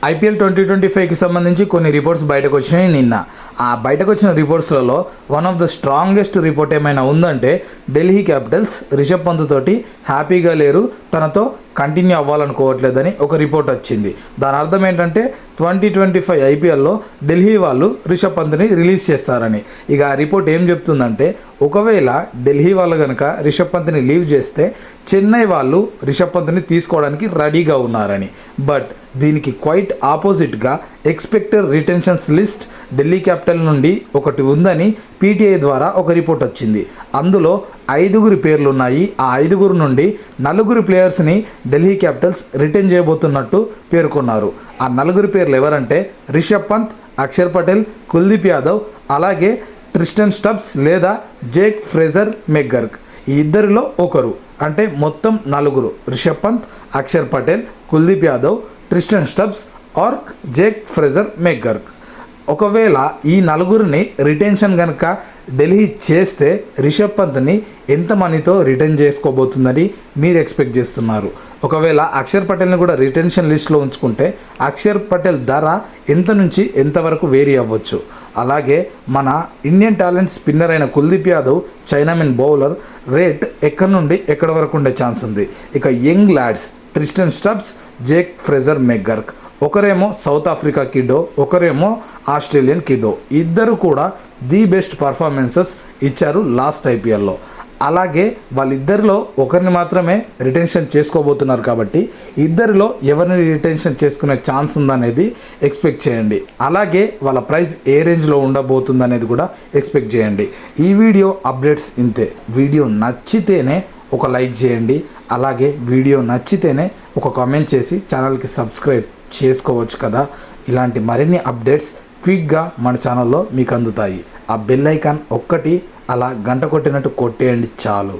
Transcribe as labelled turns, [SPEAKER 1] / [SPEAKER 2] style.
[SPEAKER 1] IPL 2025కి సంబంధించి కొన్ని reports బయటకు వచ్చినాయి నిన్న. ఆ బయటకు వచ్చిన రిపోర్ట్స్లలో one of the strongest report ఏమైనా ఉందంటే ఢిల్లీ క్యాపిటల్స్ రిషబ్ పంత్ తోటి హ్యాపీగా లేరు, తనతో కంటిన్యూ అవ్వాలనుకోవట్లేదని ఒక రిపోర్ట్ వచ్చింది. దాని అర్థం ఏంటంటే 2025 ఐపీఎల్లో ఢిల్లీ వాళ్ళు రిషబ్ పంత్ని రిలీజ్ చేస్తారని. ఇక ఆ రిపోర్ట్ ఏం చెప్తుందంటే ఒకవేళ ఢిల్లీ వాళ్ళు కనుక రిషబ్ పంత్ని లీవ్ చేస్తే చెన్నై వాళ్ళు రిషబ్ పంత్ని తీసుకోవడానికి రెడీగా ఉన్నారని. బట్ దీనికి క్వైట్ ఆపోజిట్గా expected retentions list Delhi capital నుండి ఒకటి ఉందని పీటీఐ ద్వారా ఒక రిపోర్ట్ వచ్చింది. అందులో 5 పేర్లు ఉన్నాయి. ఆ 5 నుండి 4 ప్లేయర్స్ని ఢిల్లీ క్యాపిటల్స్ రిటైన్ చేయబోతున్నట్టు పేర్కొన్నారు. ఆ 4 పేర్లు ఎవరంటే రిషబ్ పంత్, అక్షర్ పటేల్, కుల్దీప్ యాదవ్, అలాగే ట్రిస్టన్ స్టబ్స్ లేదా జేక్ ఫ్రేజర్ మెగ్గర్క్. ఈ ఇద్దరిలో ఒకరు, అంటే మొత్తం 4: Rishabh Pant, Axar Patel, Kuldeep Yadav, Tristan Stubbs or Jake Fraser McGurk. ఒకవేళ ఈ 4 రిటెన్షన్ కనుక ఢిల్లీ చేస్తే రిషబ్ పంత్ని ఎంత మనీతో రిటర్న్ చేసుకోబోతుందని మీరు ఎక్స్పెక్ట్ చేస్తున్నారు? ఒకవేళ అక్షర్ పటేల్ని కూడా రిటెన్షన్ లిస్ట్లో ఉంచుకుంటే అక్షర్ పటేల్ ధర ఎంత నుంచి ఎంతవరకు వేరీ అవ్వచ్చు? అలాగే మన ఇండియన్ టాలెంట్ స్పిన్నర్ అయిన Kuldeep Yadav, chinaman bowler rate ఎక్కడి నుండి ఎక్కడి వరకు ఉండే ఛాన్స్ ఉంది? ఇక young lads Tristan Stubbs, Jake Fraser McGurk, ఒకరేమో సౌత్ ఆఫ్రికా కిడ్డో, ఒకరేమో ఆస్ట్రేలియన్ కిడ్డో. ఇద్దరు కూడా ది బెస్ట్ పర్ఫార్మెన్సెస్ ఇచ్చారు లాస్ట్ ఐపీఎల్లో. అలాగే వాళ్ళిద్దరిలో ఒకరిని మాత్రమే రిటెన్షన్ చేసుకోబోతున్నారు కాబట్టి ఇద్దరిలో ఎవరిని రిటెన్షన్ చేసుకునే ఛాన్స్ ఉందనేది ఎక్స్పెక్ట్ చేయండి. అలాగే వాళ్ళ ప్రైస్ ఏ రేంజ్లో ఉండబోతుందనేది కూడా ఎక్స్పెక్ట్ చేయండి. ఈ వీడియో అప్డేట్స్ ఇంతే. వీడియో నచ్చితేనే ఒక లైక్ చేయండి. అలాగే వీడియో నచ్చితేనే ఒక కామెంట్ చేసి ఛానల్కి సబ్స్క్రైబ్ చేసుకోవచ్చు కదా. ఇలాంటి మరిన్ని అప్డేట్స్ క్విక్గా మన ఛానల్లో మీకు అందుతాయి. ఆ బెల్ ఐకాన్ ఒక్కటి అలా గంట కొట్టినట్టు కొట్టేయండి చాలు.